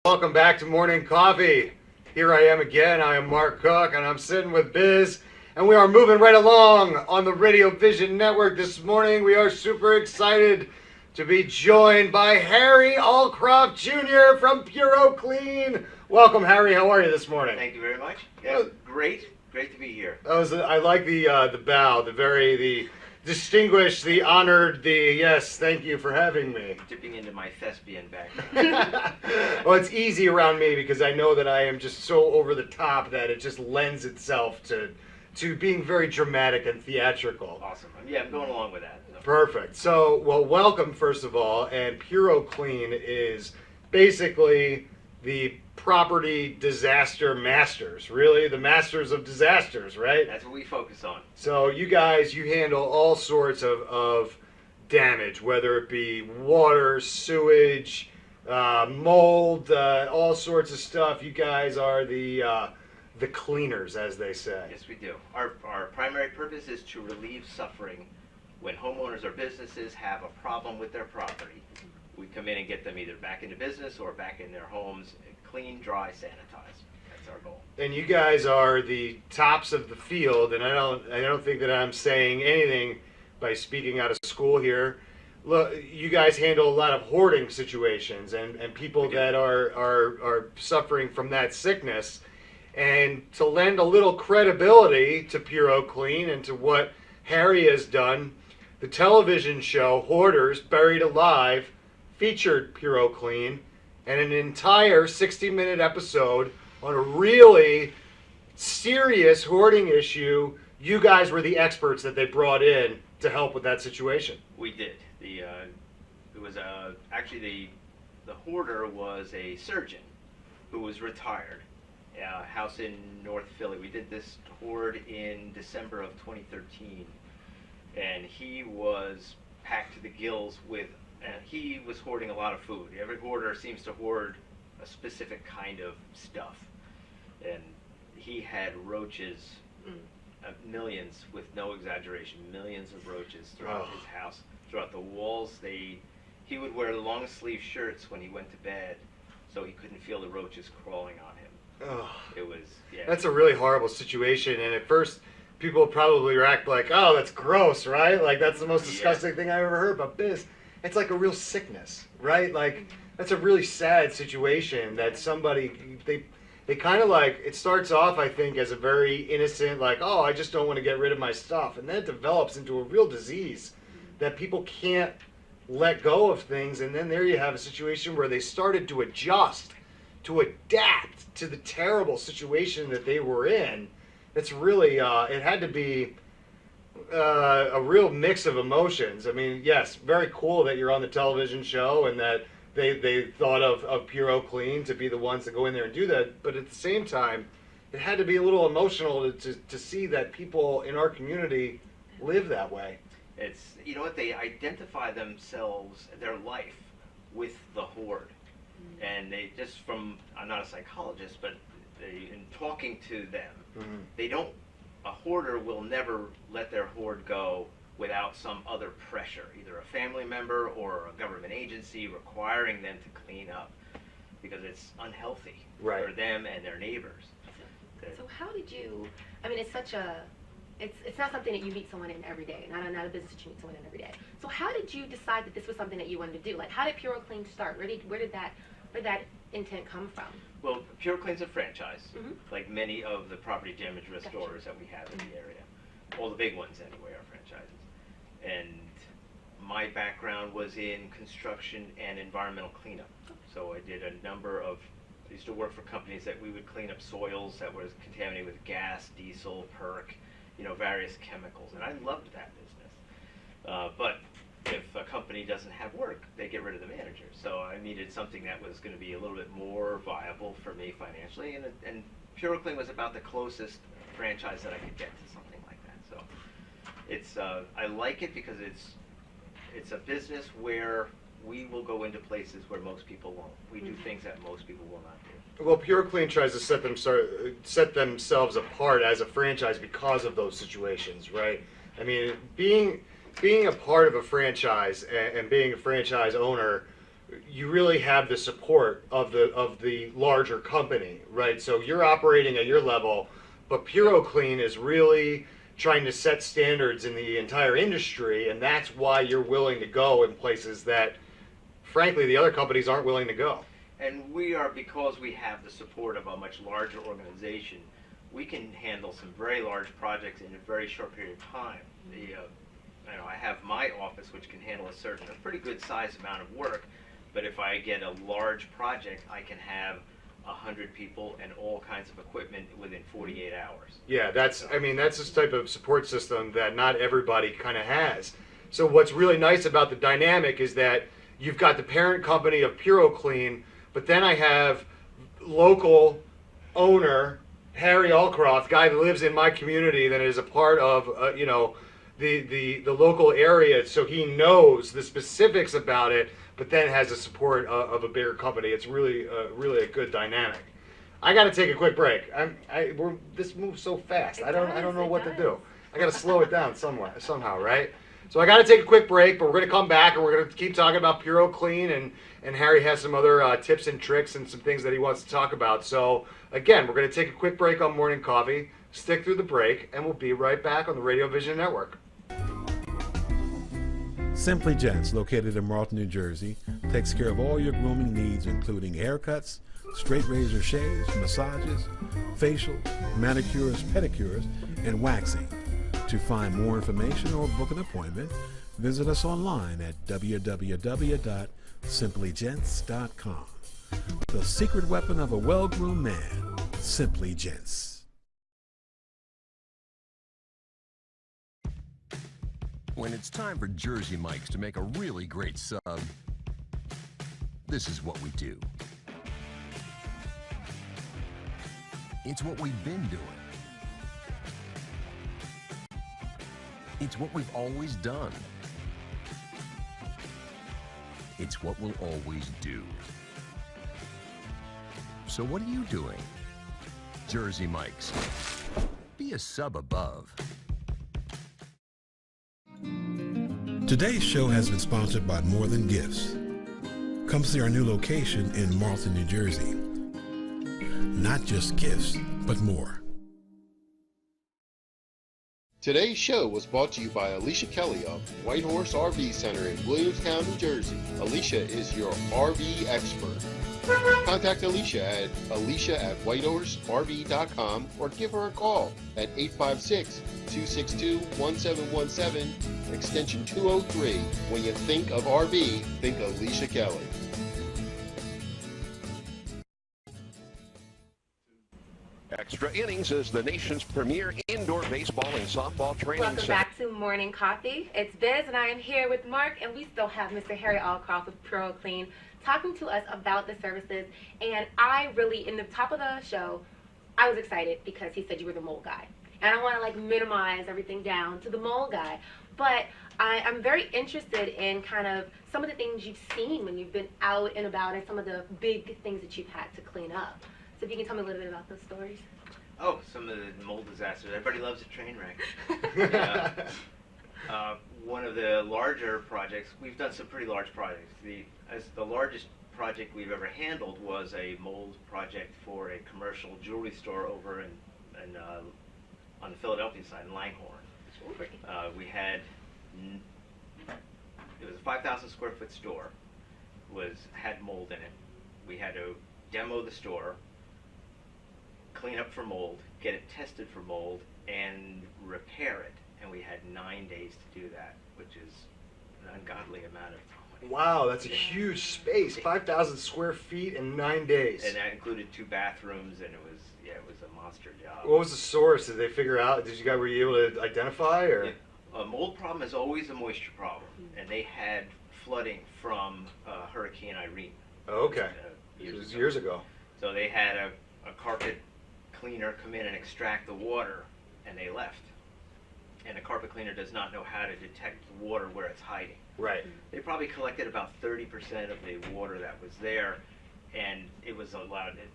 Welcome back to Morning Coffee. Here I am again. I am Mark Cook, and I'm sitting with Biz, and we are moving right along on the Radio Vision Network. This morning, we are super excited to be joined by Harry Allcroft Jr. from PuroClean. Welcome, Harry. How are you this morning? Thank you very much. Yeah, great to be here. I like the bow, the distinguished, the honored, yes, thank you for having me. Dipping into my thespian background. Well, it's easy around me because I know that I am just so over the top that it just lends itself to being very dramatic and theatrical. Awesome. Yeah, I'm going along with that. So. Perfect. So, well, welcome, first of all, and PuroClean is basically the property disaster masters, really, the masters of disasters, right? That's what we focus on. So you guys, you handle all sorts of damage, whether it be water, sewage, mold, all sorts of stuff. You guys are the cleaners, as they say. Yes, we do. Our primary purpose is to relieve suffering when homeowners or businesses have a problem with their property. We come in and get them either back into business or back in their homes, clean, dry, sanitize. That's our goal. And you guys are the tops of the field, and I don't think that I'm saying anything by speaking out of school here. Look, you guys handle a lot of hoarding situations and people that are suffering from that sickness. And to lend a little credibility to PuroClean and to what Harry has done, the television show Hoarders Buried Alive featured PuroClean and an entire 60-minute episode on a really serious hoarding issue. You guys were the experts that they brought in to help with that situation. We did. Actually the hoarder was a surgeon who was retired. House in North Philly. We did this hoard in December of 2013, and he was packed to the gills with. He was hoarding a lot of food. Every hoarder seems to hoard a specific kind of stuff. And he had roaches, millions, with no exaggeration, millions of roaches throughout his house, throughout the walls. He would wear long sleeve shirts when he went to bed, so he couldn't feel the roaches crawling on him. It was, yeah. That's a really horrible situation, and at first people probably react like, oh, that's gross, right? Like, that's the most disgusting thing I've ever heard. But Biz, it's like a real sickness, right? Like, that's a really sad situation that somebody, they kind of like, it starts off, I think, as a very innocent, like, oh, I just don't want to get rid of my stuff. And then it develops into a real disease that people can't let go of things. And then there you have a situation where they started to adjust, to adapt to the terrible situation that they were in. It's really, it had to be a real mix of emotions. I mean, yes, very cool that you're on the television show and that they thought of PuroClean to be the ones to go in there and do that. But at the same time, it had to be a little emotional to see that people in our community live that way. It's, you know what, they identify themselves, their life, with the hoard. And they just I'm not a psychologist, but in talking to them, a hoarder will never let their hoard go without some other pressure, either a family member or a government agency requiring them to clean up, because it's unhealthy for them and their neighbors. So how did you, I mean, it's not something that you meet someone in every day, not a business that you meet someone in every day. So how did you decide that this was something that you wanted to do? Like, how did PuroClean start? Where did that intent come from? Well, PuroClean's a franchise, like many of the property damage restorers that we have in the area. All the big ones, anyway, are franchises. And my background was in construction and environmental cleanup. So I did I used to work for companies that we would clean up soils that was contaminated with gas, diesel, perc, various chemicals. And I loved that business. But if a company doesn't have work, they get rid of the manager. So I needed something that was going to be a little bit more viable for me financially, and PuroClean was about the closest franchise that I could get to something like that. So it's I like it because it's a business where we will go into places where most people won't. We do things that most people will not do. Well, PuroClean tries to set themselves apart as a franchise because of those situations, right? I mean, being a part of a franchise and being a franchise owner you really have the support of the larger company, right? So you're operating at your level, but PuroClean is really trying to set standards in the entire industry, and that's why you're willing to go in places that, frankly, the other companies aren't willing to go. And we are, because we have the support of a much larger organization, we can handle some very large projects in a very short period of time. I have my office which can handle a pretty good sized amount of work, but if I get a large project, I can have 100 people and all kinds of equipment within 48 hours. Yeah, that's this type of support system that not everybody kind of has. So what's really nice about the dynamic is that you've got the parent company of PuroClean, but then I have local owner Harry Allcroft, guy that lives in my community that is a part of the local area, so he knows the specifics about it, but then has the support of a bigger company. It's really a good dynamic. I got to take a quick break. This moves so fast. I don't know what to do. I got to slow it down somehow, right? So I got to take a quick break, but we're going to come back and we're going to keep talking about PuroClean, and Harry has some other tips and tricks and some things that he wants to talk about. So again, we're going to take a quick break on Morning Coffee. Stick through the break, and we'll be right back on the Radio Vision Network. Simply Gents, located in Marlton, New Jersey, takes care of all your grooming needs, including haircuts, straight razor shaves, massages, facials, manicures, pedicures, and waxing. To find more information or book an appointment, visit us online at www.simplygents.com. The secret weapon of a well-groomed man, Simply Gents. When it's time for Jersey Mike's to make a really great sub, this is what we do. It's what we've been doing. It's what we've always done. It's what we'll always do. So what are you doing? Jersey Mike's. Be a sub above. Today's show has been sponsored by More Than Gifts. Come see our new location in Marlton, New Jersey. Not just gifts, but more. Today's show was brought to you by Alicia Kelly of White Horse RV Center in Williamstown, New Jersey. Alicia is your RV expert. Contact Alicia at alicia@whitehorserv.com or give her a call at 856-262-1717, extension 203. When you think of RV, think Alicia Kelly. Extra Innings is the nation's premier indoor baseball and softball training Welcome center. back to Morning Coffee. It's Biz, and I am here with Mark, and we still have Mr. Harry Allcroft with PuroClean talking to us about the services. And I really, in the top of the show, I was excited because he said you were the mold guy. And I don't want to minimize everything down to the mold guy, but I'm very interested in kind of some of the things you've seen when you've been out and about, and some of the big things that you've had to clean up. So if you can tell me a little bit about those stories. Oh, some of the mold disasters. Everybody loves a train wreck. One of the larger projects, we've done some pretty large projects. The largest project we've ever handled was a mold project for a commercial jewelry store over on the Philadelphia side in Langhorne. We had, it was a 5,000 square foot store, had mold in it. We had to demo the store, clean up for mold, get it tested for mold, and repair it. And we had 9 days to do that, which is an ungodly amount of time. Wow, that's a huge space. 5,000 square feet in 9 days. And that included 2 bathrooms, and it was a monster job. What was the source? Did they figure out? Were you able to identify? Or a mold problem is always a moisture problem, and they had flooding from Hurricane Irene. Oh, okay. Years ago. So they had a carpet cleaner come in and extract the water, and they left. And the carpet cleaner does not know how to detect the water where it's hiding. Right. They probably collected about 30% of the water that was there, and it was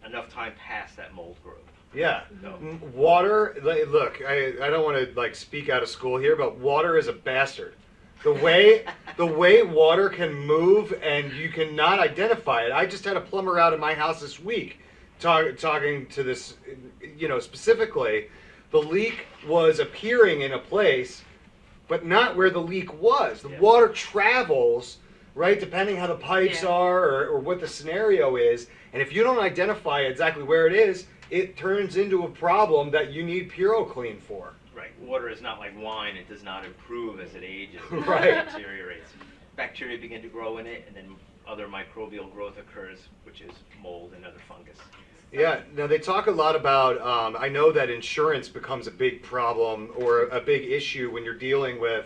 enough time past that mold grew. Yeah. So, water, look, I don't want to speak out of school here, but water is a bastard. The way water can move and you cannot identify it. I just had a plumber out at my house this week talking to this, specifically. The leak was appearing in a place, but not where the leak was. The water travels, right, depending how the pipes are or what the scenario is. And if you don't identify exactly where it is, it turns into a problem that you need PuroClean for. Right. Water is not like wine. It does not improve as it ages. Right. It deteriorates. Bacteria begin to grow in it, and then other microbial growth occurs, which is mold and other fungus. Yeah, now they talk a lot about, I know that insurance becomes a big problem or a big issue when you're dealing with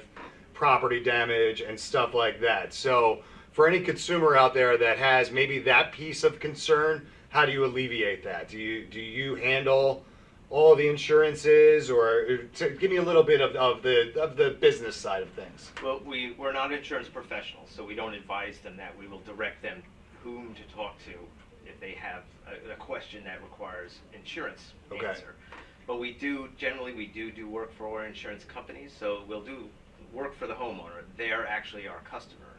property damage and stuff like that. So for any consumer out there that has maybe that piece of concern, how do you alleviate that? Do you handle all the insurances, or give me a little bit of the business side of things? Well, we're not insurance professionals, so we don't advise them that. We will direct them whom to talk to if they have a question that requires insurance answer. But we do do work for our insurance companies, so we'll do work for the homeowner. They're actually our customer,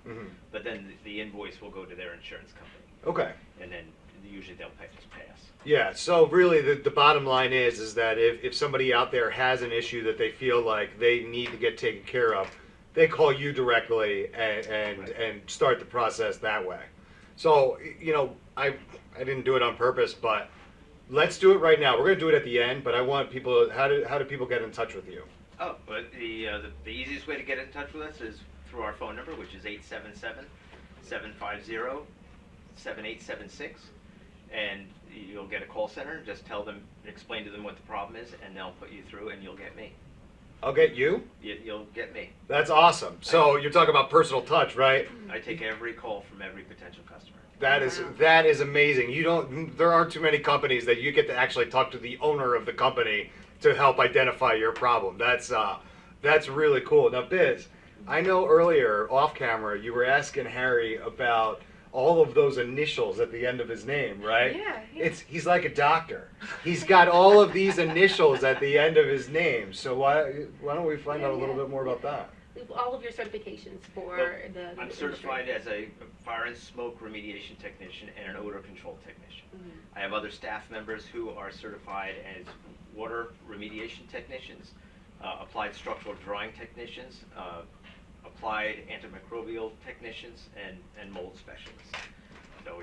but then the invoice will go to their insurance company. Okay. And then usually they'll just pay us. Yeah, so really the bottom line is that if somebody out there has an issue that they feel like they need to get taken care of, they call you directly and start the process that way. So, I didn't do it on purpose, but let's do it right now. We're going to do it at the end, but I want people, how do people get in touch with you? Oh, but the easiest way to get in touch with us is through our phone number, which is 877-750-7876. And you'll get a call center. Just explain to them what the problem is, and they'll put you through, and you'll get me. I'll get you? You'll get me. That's awesome. So you're talking about personal touch, right? I take every call from every potential customer. That is amazing. There aren't too many companies that you get to actually talk to the owner of the company to help identify your problem. That's really cool. Now, Biz, I know earlier off camera you were asking Harry about all of those initials at the end of his name, right? Yeah. He's like a doctor. He's got all of these initials at the end of his name. So why don't we find out a little bit more about that? All of your certifications for I'm certified as a fire and smoke remediation technician and an odor control technician. I have other staff members who are certified as water remediation technicians, applied structural drawing technicians, applied antimicrobial technicians, and mold specialists. So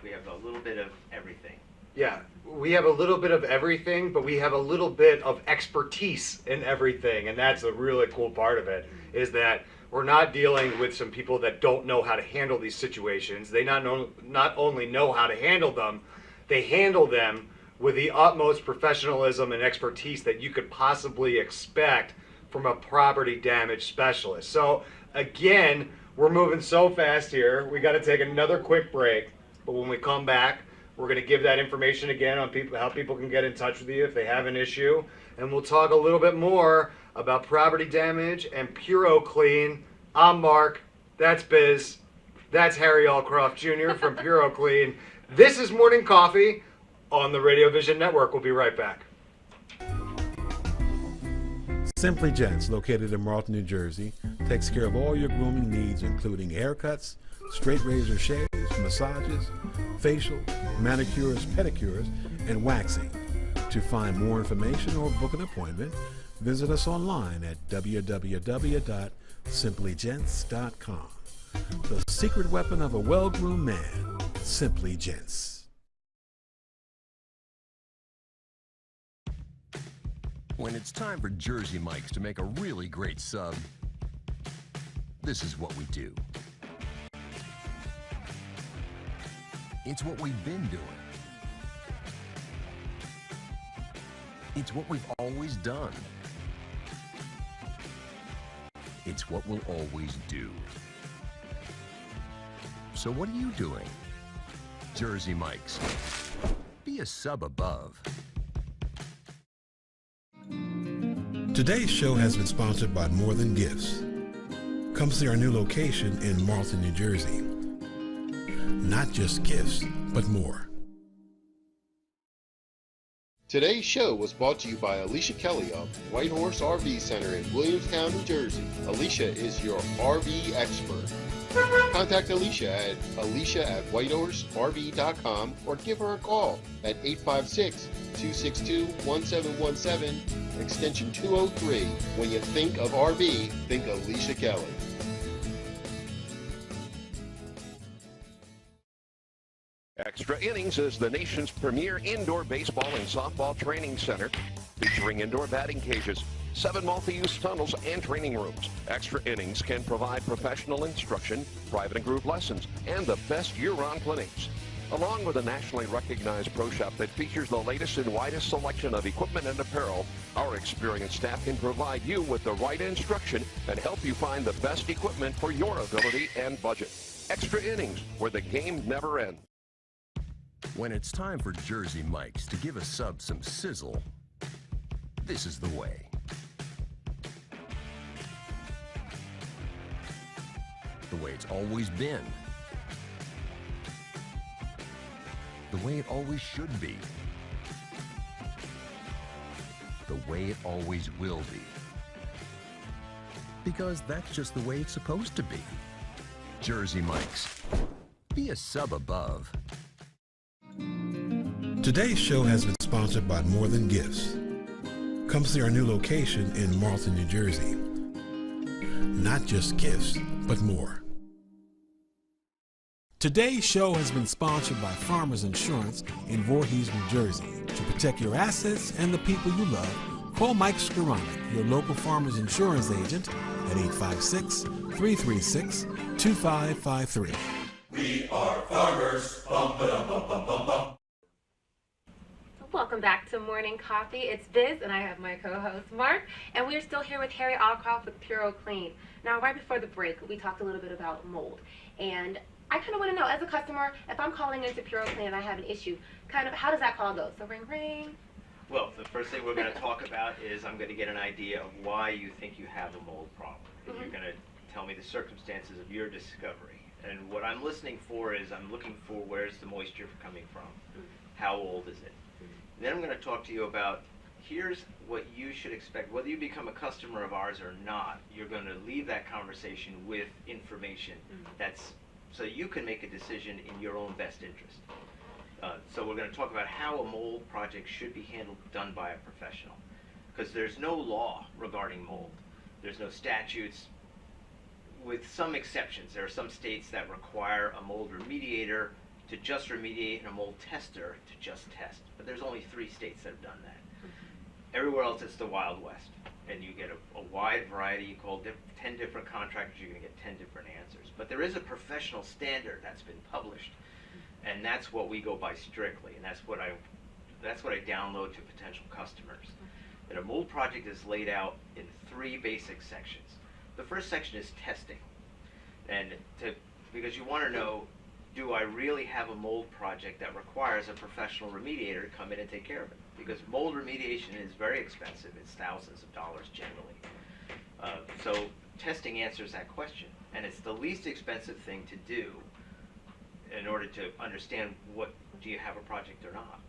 we have a little bit of everything. Yeah, we have a little bit of everything, but we have a little bit of expertise in everything, and that's the really cool part of it, is that we're not dealing with some people that don't know how to handle these situations. They not only know how to handle them, they handle them with the utmost professionalism and expertise that you could possibly expect from a property damage specialist. So again, we're moving so fast here, we got to take another quick break, but when we come back, we're going to give that information again on how people can get in touch with you if they have an issue, and we'll talk a little bit more about property damage and PuroClean. I'm Mark, that's Biz, that's Harry Allcroft Jr. from PuroClean. This is Morning Coffee on the Radio Vision Network. We'll be right back. Simply Gents, located in Marlton, New Jersey, takes care of all your grooming needs, including haircuts, straight razor shaves, massages, facial, manicures, pedicures, and waxing. To find more information or book an appointment, visit us online at www.simplygents.com. The secret weapon of a well-groomed man, Simply Gents. When it's time for Jersey Mike's to make a really great sub, this is what we do. It's what we've been doing. It's what we've always done. It's what we'll always do. So what are you doing? Jersey Mike's. Be a sub above. Today's show has been sponsored by More Than Gifts. Come see our new location in Marlton, New Jersey. Not just gifts, but more. Today's show was brought to you by Alicia Kelly of White Horse RV Center in Williamstown, New Jersey. Alicia is your RV expert. Contact Alicia at whitehorserv.com or give her a call at 856-262-1717, extension 203. When you think of RV, think Alicia Kelly. Extra Innings is the nation's premier indoor baseball and softball training center, featuring indoor batting cages, 7 multi-use tunnels, and training rooms. Extra Innings can provide professional instruction, private and group lessons, and the best year-round clinics. Along with a nationally recognized pro shop that features the latest and widest selection of equipment and apparel, our experienced staff can provide you with the right instruction and help you find the best equipment for your ability and budget. Extra Innings, where the game never ends. When it's time for Jersey Mike's to give a sub some sizzle, this is the way. The way it's always been. The way it always should be. The way it always will be. Because that's just the way it's supposed to be. Jersey Mike's. Be a sub above. Today's show has been sponsored by More Than Gifts. Come see our new location in Marlton, New Jersey. Not just gifts, but more. Today's show has been sponsored by Farmers Insurance in Voorhees, New Jersey. To protect your assets and the people you love, call Mike Skoranek, your local Farmers Insurance agent, at 856-336-2553. We are farmers. Bum, ba-dum, bum, bum, bum, bum. Welcome back to Morning Coffee. It's Biz, and I have my co-host Mark, and we're still here with Harry Allcroft with PuroClean. Now, right before the break, we talked a little bit about mold, and I kind of want to know, as a customer, if I'm calling into PuroClean and I have an issue, kind of how does that call go? So ring, ring. Well, the first thing we're going to talk about is I'm going to get an idea of why you think you have a mold problem. Mm-hmm. You're going to tell me the circumstances of your discovery. And what I'm listening for is I'm looking for where's the moisture coming from, how old is it. And then I'm going to talk to you about here's what you should expect. Whether you become a customer of ours or not, you're going to leave that conversation with information that's so you can make a decision in your own best interest. So we're going to talk about how a mold project should be done by a professional, because there's no law regarding mold. There's no statutes, with some exceptions. There are some states that require a mold remediator to just remediate and a mold tester to just test. But there's only 3 states that have done that. Everywhere else it's the Wild West, and you get a wide variety. You call 10 different contractors, you're going to get 10 different answers. But there is a professional standard that's been published, and that's what we go by strictly, and that's what I download to potential customers. And a mold project is laid out in 3 basic sections. The first section is testing, and because you want to know, do I really have a mold project that requires a professional remediator to come in and take care of it? Because mold remediation is very expensive. It's thousands of dollars generally. So testing answers that question, and it's the least expensive thing to do in order to understand do you have a project or not.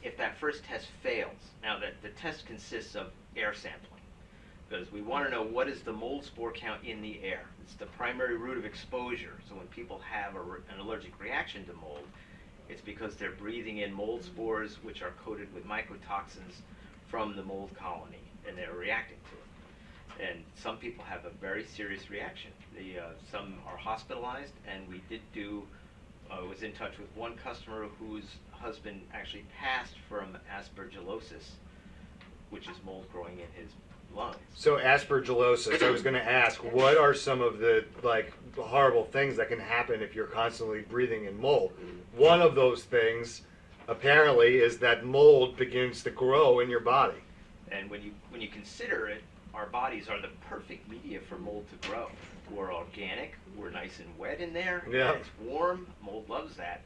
If that first test fails, now the test consists of air sampling, because we want to know what is the mold spore count in the air. It's the primary route of exposure. So when people have an allergic reaction to mold, it's because they're breathing in mold spores which are coated with mycotoxins from the mold colony, and they're reacting to it. And some people have a very serious reaction. Some are hospitalized, and we was in touch with one customer whose husband actually passed from aspergillosis, which is mold growing in his lungs. So aspergillosis, I was going to ask, what are some of the horrible things that can happen if you're constantly breathing in mold? One of those things, apparently, is that mold begins to grow in your body. And when you consider it, our bodies are the perfect media for mold to grow. We're organic, we're nice and wet in there, yeah. It's warm, mold loves that.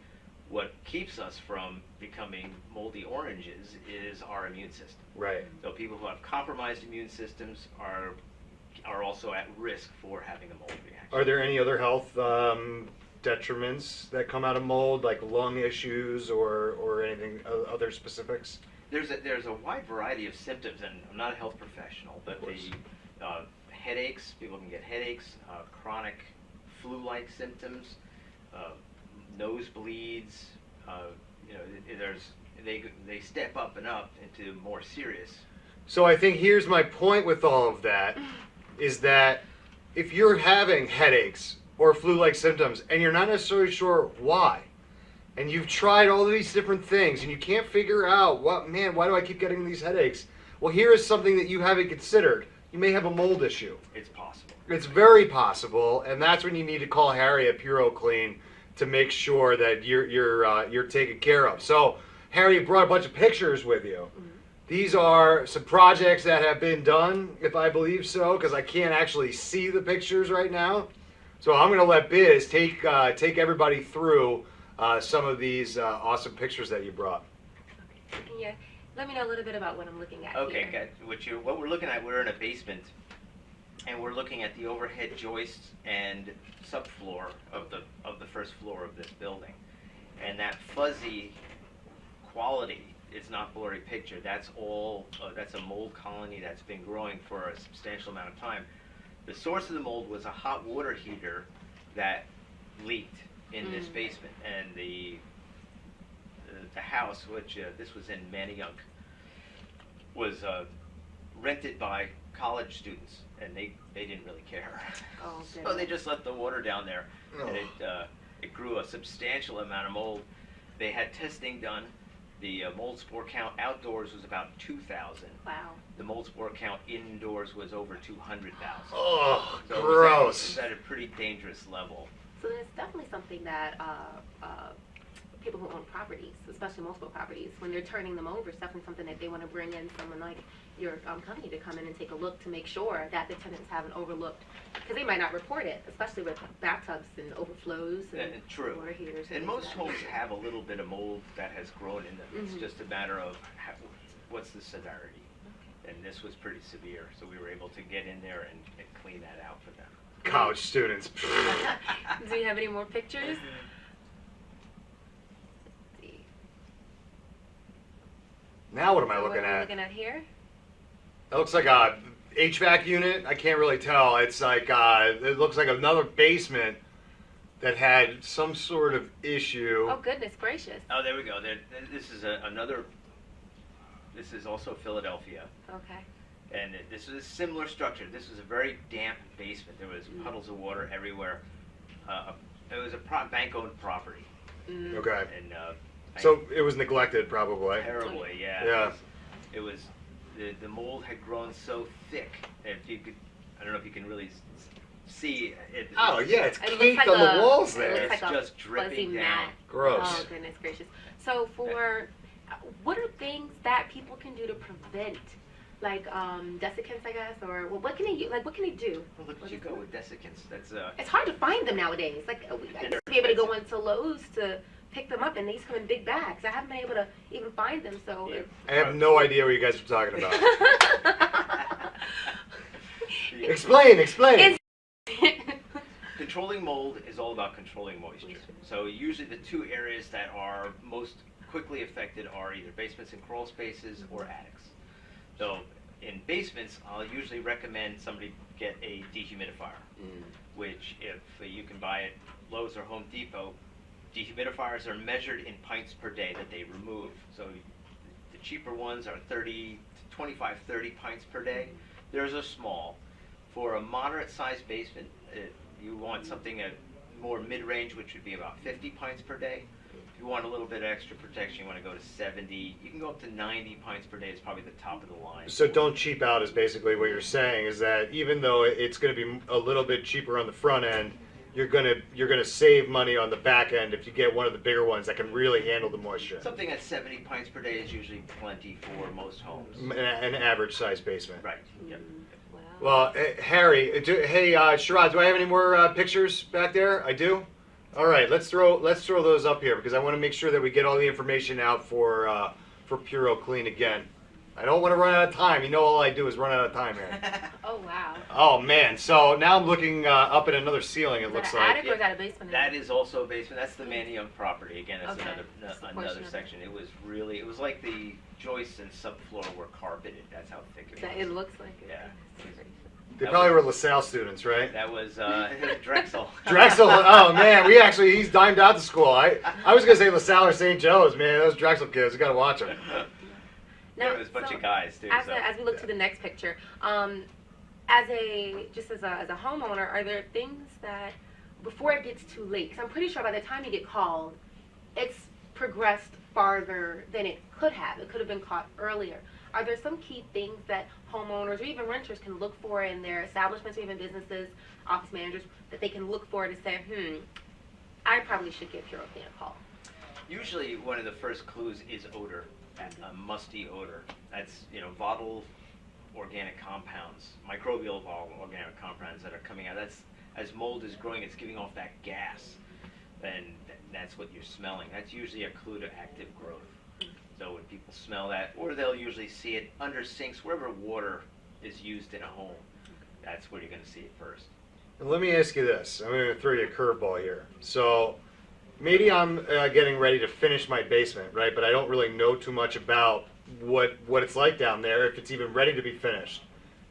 What keeps us from becoming moldy oranges is our immune system. Right. So people who have compromised immune systems are also at risk for having a mold reaction. Are there any other health detriments that come out of mold, like lung issues or anything other specifics? There's a wide variety of symptoms, and I'm not a health professional, but headaches, people can get headaches, chronic flu-like symptoms, nosebleeds, they step up and up into more serious. So I think here's my point with all of that, is that if you're having headaches or flu-like symptoms and you're not necessarily sure why, and you've tried all these different things and you can't figure out why do I keep getting these headaches? Well, here is something that you haven't considered. You may have a mold issue. It's possible. It's very possible, and that's when you need to call Harry at PuroClean to make sure that you're taken care of. So, Harry, you brought a bunch of pictures with you. Mm-hmm. These are some projects that have been done, if I believe so, because I can't actually see the pictures right now. So I'm going to let Biz take everybody through some of these awesome pictures that you brought. Yeah. Let me know a little bit about what I'm looking at. Okay, here. good. What we're looking at, we're in a basement, and we're looking at the overhead joists and subfloor of the first floor of this building, and that fuzzy quality is not blurry picture. That's all. That's a mold colony that's been growing for a substantial amount of time. The source of the mold was a hot water heater that leaked in this basement, and the house, which this was in Manayunk, was rented by college students, and they didn't really care. Oh, so they just left the water down there, and it grew a substantial amount of mold. They had testing done. The mold spore count outdoors was about 2,000. Wow. The mold spore count indoors was over 200,000. Oh, so gross. It was at a pretty dangerous level. So it's definitely something that people who own properties, especially multiple properties, when they're turning them over, it's definitely something that they want to bring in someone like your company to come in and take a look to make sure that the tenants haven't overlooked, because they might not report it, especially with bathtubs and overflows and true. water heaters. And most homes have a little bit of mold that has grown in them. It's just a matter of what's the severity. And this was pretty severe, so we were able to get in there and clean that out for them. College students. Do you have any more pictures? Now what am I So looking what are we at? looking at here? That looks like a HVAC unit. I can't really tell. It's like it looks like another basement that had some sort of issue. Oh, goodness gracious. Oh, there we go. This is another. This is also Philadelphia. Okay. And this is a similar structure. This was a very damp basement. There was puddles of water everywhere. It was a bank-owned property. Okay. And so it was neglected, probably. terribly, yeah. Yeah. It was the mold had grown so thick. If you could, I don't know if you can really see it. Oh yeah, it's It looks caked like on the walls it there. looks like It's a just dripping fuzzy down. mat. Gross. Oh, goodness gracious. So what are things that people can do to prevent, like desiccants, I guess, or what can they what can they do? Well, look, you go with desiccants. That's It's hard to find them nowadays. Like I used to be able to go into Lowe's to pick them up, and these come in big bags. I haven't been able to even find them. So I have no idea what you guys are talking about. Explain. Controlling mold is all about controlling moisture. So usually the two areas that are most quickly affected are either basements and crawl spaces or attics. So in basements, I'll usually recommend somebody get a dehumidifier, which if you can buy at Lowe's or Home Depot, dehumidifiers are measured in pints per day that they remove. So the cheaper ones are 30 pints per day. Theirs are small. For a moderate-sized basement, you want something at more mid-range, which would be about 50 pints per day. If you want a little bit of extra protection, you want to go to 70. You can go up to 90 pints per day. It's probably the top of the line. So don't cheap out is basically what you're saying, is that even though it's going to be a little bit cheaper on the front end, you're gonna save money on the back end if you get one of the bigger ones that can really handle the moisture. Something at 70 pints per day is usually plenty for most homes. An average size basement. Right. Yep. Well, Harry, hey, Sherrod, do I have any more pictures back there? I do. All right, let's throw those up here because I want to make sure that we get all the information out for PuroClean again. I don't want to run out of time. You know, all I do is run out of time here. Oh, wow. Oh man! So now I'm looking up at another ceiling. It Is looks that an like. attic or is that a basement? That is also a basement. That's the Manny Young property. Again, that's Okay. Just a portion another of it. section. It was like the joists and subfloor were carpeted. That's how thick it was. It looks like it. Yeah. They probably were LaSalle students, right? That was Drexel. Drexel. Oh man, he's dimed out to school. I was gonna say LaSalle or St. Joe's. Man, those Drexel kids, you gotta watch them. There was a bunch of guys too. As we look to the next picture, as a homeowner, are there things that before it gets too late? Because I'm pretty sure by the time you get called, it's progressed farther than it could have. It could have been caught earlier. Are there some key things that homeowners or even renters can look for in their establishments or even businesses, office managers, that they can look for to say, I probably should give PuroClean a call? Usually one of the first clues is odor, a musty odor. That's, volatile organic compounds, microbial volatile organic compounds that are coming out. That's, as mold is growing, it's giving off that gas, and that's what you're smelling. That's usually a clue to active growth. So when people smell that, or they'll usually see it under sinks, wherever water is used in a home, that's where you're going to see it first. And let me ask you this. I'm going to throw you a curveball here. So maybe I'm getting ready to finish my basement, right? But I don't really know too much about what it's like down there, if it's even ready to be finished.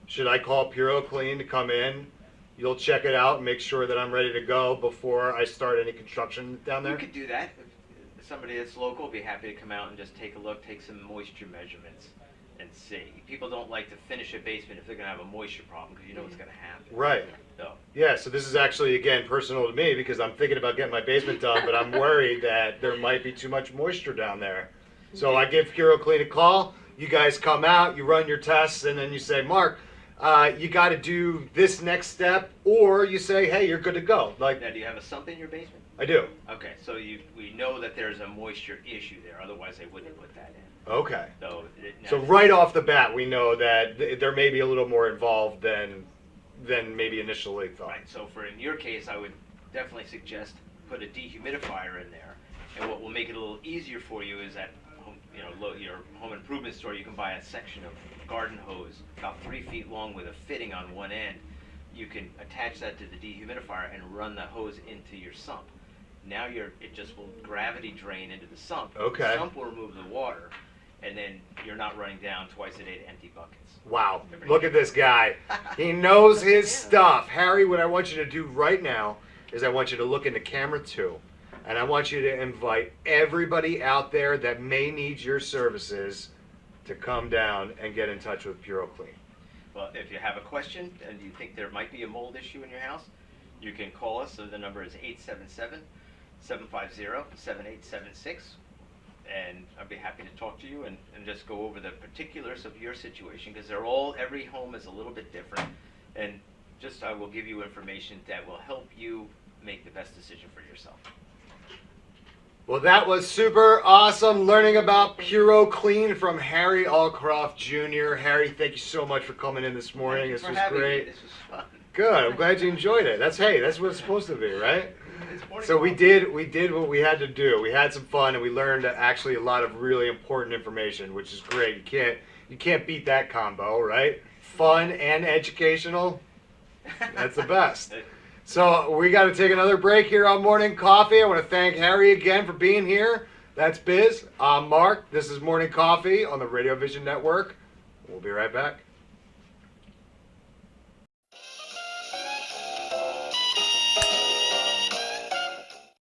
Should I call PuroClean to come in? You'll check it out and make sure that I'm ready to go before I start any construction down there? You could do that. If somebody that's local would be happy to come out and just take a look, take some moisture measurements, and see. People don't like to finish a basement if they're going to have a moisture problem, because you know what's going to happen. Right. So. Yeah, so this is actually, again, personal to me, because I'm thinking about getting my basement done, but I'm worried that there might be too much moisture down there. So I give PuroClean a call. You guys come out, you run your tests, and then you say, Mark, you got to do this next step, or you say, hey, you're good to go. Like, Now, do you have a sump in your basement? I do. Okay, so we know that there's a moisture issue there. Otherwise, they wouldn't have put that in. Okay. So right off the bat, we know that there may be a little more involved than maybe initially thought. Right. So in your case, I would definitely suggest put a dehumidifier in there. And what will make it a little easier for you is that your home improvement store, you can buy a section of garden hose about 3 feet long with a fitting on one end. You can attach that to the dehumidifier and run the hose into your sump. Now it just will gravity drain into the sump. Okay. The sump will remove the water, and then you're not running down twice a day to empty buckets. Wow, look at this guy. He knows his stuff. Harry, what I want you to do right now is I want you to look into camera 2, and I want you to invite everybody out there that may need your services to come down and get in touch with PuroClean. Well, if you have a question and you think there might be a mold issue in your house, you can call us. So the number is 877-750-7876. And I'd be happy to talk to you and just go over the particulars of your situation, because every home is a little bit different. And I will give you information that will help you make the best decision for yourself. Well, that was super awesome learning about PuroClean from Harry Allcroft Jr. Harry, thank you so much for coming in this morning. This was great. This was fun. Good. I'm glad you enjoyed it. That's what it's supposed to be, right? So we did what we had to do. We had some fun, and we learned actually a lot of really important information, which is great. You can't beat that combo, right? Fun and educational. That's the best. So we got to take another break here on Morning Coffee. I want to thank Harry again for being here. That's Biz. I'm Mark. This is Morning Coffee on the Radio Vision Network. We'll be right back.